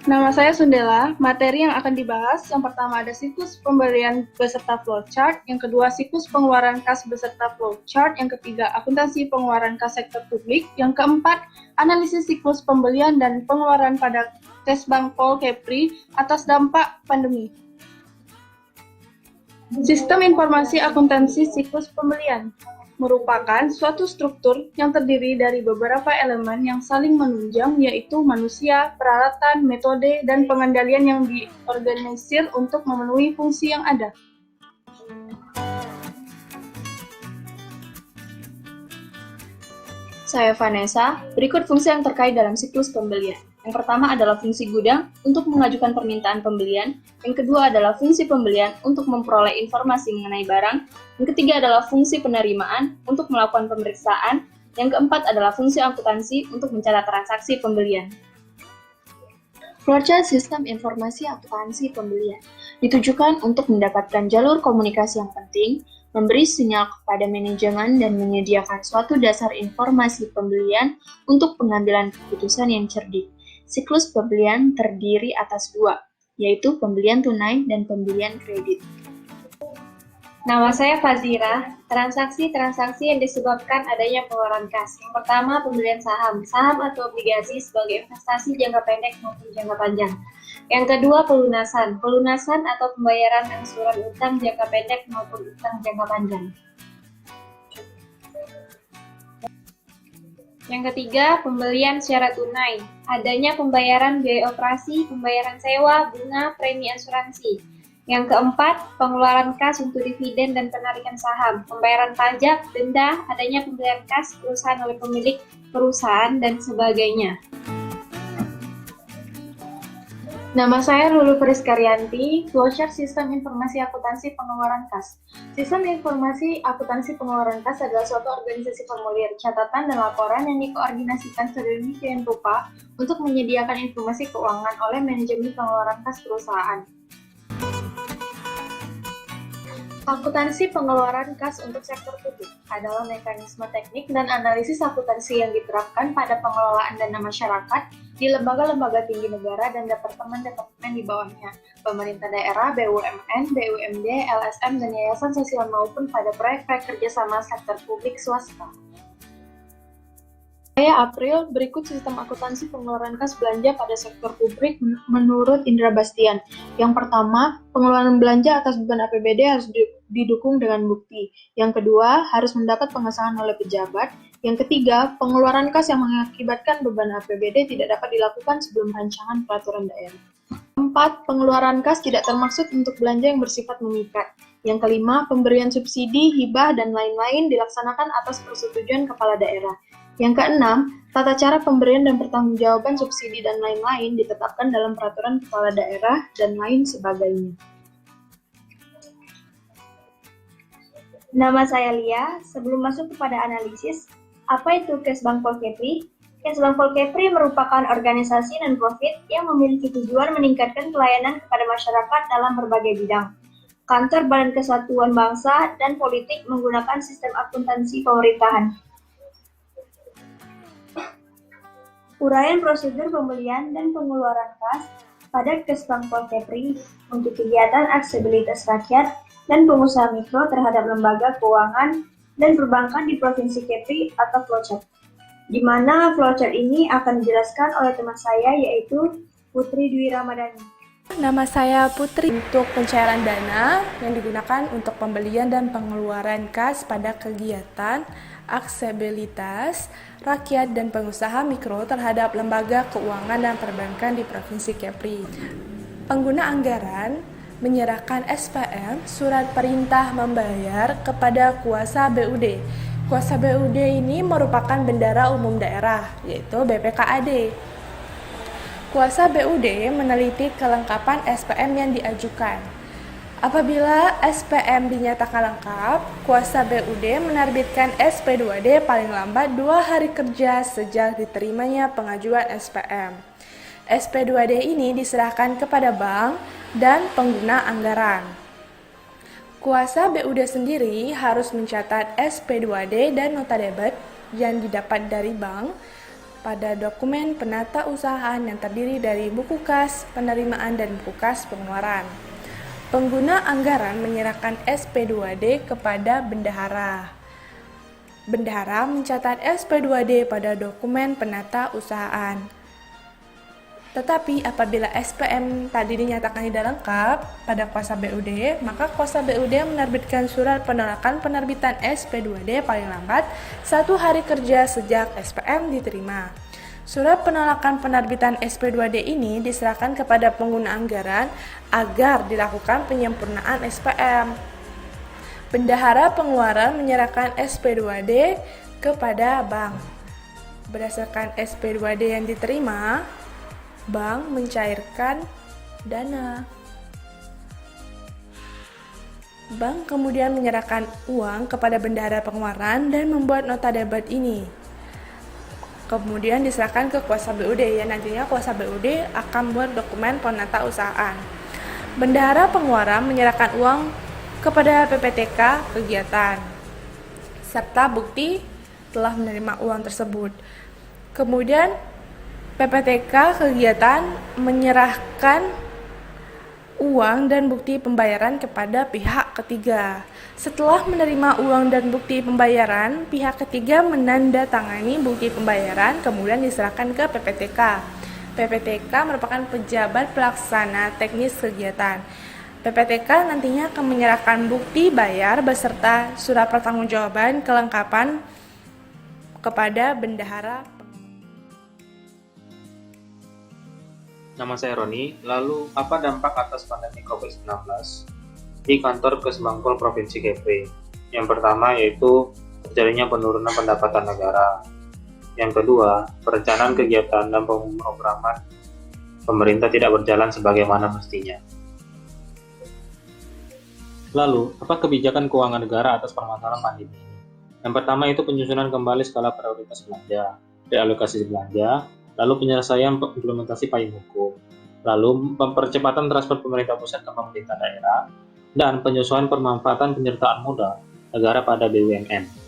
Nama saya Sundela. Materi yang akan dibahas, yang pertama ada siklus pembelian beserta flowchart, yang kedua siklus pengeluaran kas beserta flowchart, yang ketiga akuntansi pengeluaran kas sektor publik, yang keempat analisis siklus pembelian dan pengeluaran pada Kesbang Pol Kepri atas dampak pandemi. Sistem informasi akuntansi siklus pembelian merupakan suatu struktur yang terdiri dari beberapa elemen yang saling menunjang, yaitu manusia, peralatan, metode, dan pengendalian yang diorganisir untuk memenuhi fungsi yang ada. Saya Vanessa, berikut fungsi yang terkait dalam siklus pembelian. Yang pertama adalah fungsi gudang untuk mengajukan permintaan pembelian. Yang kedua adalah fungsi pembelian untuk memperoleh informasi mengenai barang. Yang ketiga adalah fungsi penerimaan untuk melakukan pemeriksaan. Yang keempat adalah fungsi akuntansi untuk mencatat transaksi pembelian. Flowchart sistem informasi akuntansi pembelian ditujukan untuk mendapatkan jalur komunikasi yang penting, memberi sinyal kepada manajemen, dan menyediakan suatu dasar informasi pembelian untuk pengambilan keputusan yang cerdik. Siklus pembelian terdiri atas dua, yaitu pembelian tunai dan pembelian kredit. Nama saya Fazira. Transaksi-transaksi yang disebabkan adanya pengeluaran kas. Yang pertama, pembelian saham. Saham atau obligasi sebagai investasi jangka pendek maupun jangka panjang. Yang kedua, pelunasan. Pelunasan atau pembayaran angsuran utang jangka pendek maupun utang jangka panjang. Yang ketiga, pembelian secara tunai. Adanya pembayaran biaya operasi, pembayaran sewa, bunga, premi asuransi. Yang keempat, pengeluaran kas untuk dividen dan penarikan saham, pembayaran pajak, denda, adanya pembelian kas perusahaan oleh pemilik perusahaan, dan sebagainya. Nama saya Lulu Priskaryanti, Flowchart Sistem Informasi Akuntansi Pengeluaran Kas. Sistem Informasi Akuntansi Pengeluaran Kas adalah suatu organisasi formulir, catatan, dan laporan yang dikoordinasikan sedemikian rupa untuk menyediakan informasi keuangan oleh manajemen pengeluaran kas perusahaan. Akuntansi pengeluaran kas untuk sektor publik adalah mekanisme teknik dan analisis akuntansi yang diterapkan pada pengelolaan dana masyarakat di lembaga-lembaga tinggi negara dan departemen-departemen di bawahnya, pemerintah daerah, BUMN, BUMD, LSM, dan yayasan sosial maupun pada proyek-proyek kerjasama sektor publik swasta. Saya April, berikut sistem akuntansi pengeluaran kas belanja pada sektor publik menurut Indra Bastian. Yang pertama, pengeluaran belanja atas beban APBD harus didukung dengan bukti. Yang kedua, harus mendapat pengesahan oleh pejabat. Yang ketiga, pengeluaran kas yang mengakibatkan beban APBD tidak dapat dilakukan sebelum rancangan peraturan daerah. Keempat, pengeluaran kas tidak termaksud untuk belanja yang bersifat mengikat. Yang kelima, pemberian subsidi, hibah, dan lain-lain dilaksanakan atas persetujuan kepala daerah. Yang keenam, tata cara pemberian dan pertanggungjawaban subsidi dan lain-lain ditetapkan dalam peraturan kepala daerah dan lain sebagainya. Nama saya Lia. Sebelum masuk kepada analisis, apa itu Kesbang Pol Kepri? Kesbang Pol Kepri merupakan organisasi non-profit yang memiliki tujuan meningkatkan pelayanan kepada masyarakat dalam berbagai bidang. Kantor Badan Kesatuan Bangsa dan Politik menggunakan sistem akuntansi pemerintahan. Uraian prosedur pembelian dan pengeluaran kas pada Kesbang Pol Kepri untuk kegiatan aksesibilitas rakyat dan pengusaha mikro terhadap lembaga keuangan dan perbankan di Provinsi Kepri atau Flowchart. Di mana Flowchart ini akan dijelaskan oleh teman saya yaitu Putri Dwi Ramadhani. Nama saya Putri. Untuk pencairan dana yang digunakan untuk pembelian dan pengeluaran kas pada kegiatan aksesibilitas rakyat dan pengusaha mikro terhadap lembaga keuangan dan perbankan di Provinsi Kepri. Pengguna anggaran menyerahkan SPM, surat perintah membayar, kepada kuasa BUD. Kuasa BUD ini merupakan bendara umum daerah, yaitu BPKAD. Kuasa BUD meneliti kelengkapan SPM yang diajukan. Apabila SPM dinyatakan lengkap, kuasa BUD menerbitkan SP2D paling lambat 2 hari kerja sejak diterimanya pengajuan SPM. SP2D ini diserahkan kepada bank dan pengguna anggaran. Kuasa BUD sendiri harus mencatat SP2D dan nota debit yang didapat dari bank pada dokumen penata usahaan yang terdiri dari buku kas penerimaan dan buku kas pengeluaran. Pengguna anggaran menyerahkan SP2D kepada bendahara. Bendahara mencatat SP2D pada dokumen penata usahaan. Tetapi apabila SPM tadi dinyatakan tidak lengkap pada kuasa BUD, maka kuasa BUD menerbitkan surat penolakan penerbitan SP2D paling lambat 1 hari kerja sejak SPM diterima. Surat penolakan penerbitan SP2D ini diserahkan kepada pengguna anggaran agar dilakukan penyempurnaan SPM. Bendahara pengeluaran menyerahkan SP2D kepada bank. Berdasarkan SP2D yang diterima, bank mencairkan dana. Bank kemudian menyerahkan uang kepada bendahara pengeluaran dan membuat nota debit ini. Kemudian diserahkan ke kuasa BUD, yang nantinya kuasa BUD akan membuat dokumen penata usahaan. Bendahara pengeluaran menyerahkan uang kepada PPTK kegiatan serta bukti telah menerima uang tersebut. Kemudian PPTK kegiatan menyerahkan uang dan bukti pembayaran kepada pihak ketiga. Setelah menerima uang dan bukti pembayaran, pihak ketiga menandatangani bukti pembayaran kemudian diserahkan ke PPTK. PPTK merupakan pejabat pelaksana teknis kegiatan. PPTK nantinya akan menyerahkan bukti bayar beserta surat pertanggungjawaban kelengkapan kepada bendahara. Nama saya Roni, lalu apa dampak atas pandemi COVID-19 di kantor Kesbangpol Provinsi Kepri? Yang pertama yaitu terjadinya penurunan pendapatan negara. Yang kedua, perencanaan kegiatan dan pemrograman pemerintah tidak berjalan sebagaimana mestinya. Lalu, apa kebijakan keuangan negara atas permasalahan pandemi ini? Yang pertama itu penyusunan kembali skala prioritas belanja, realokasi belanja, lalu penyelesaian implementasi payung hukum, lalu percepatan transfer pemerintah pusat ke pemerintah daerah, dan penyesuaian pemanfaatan penyertaan modal negara pada BUMN.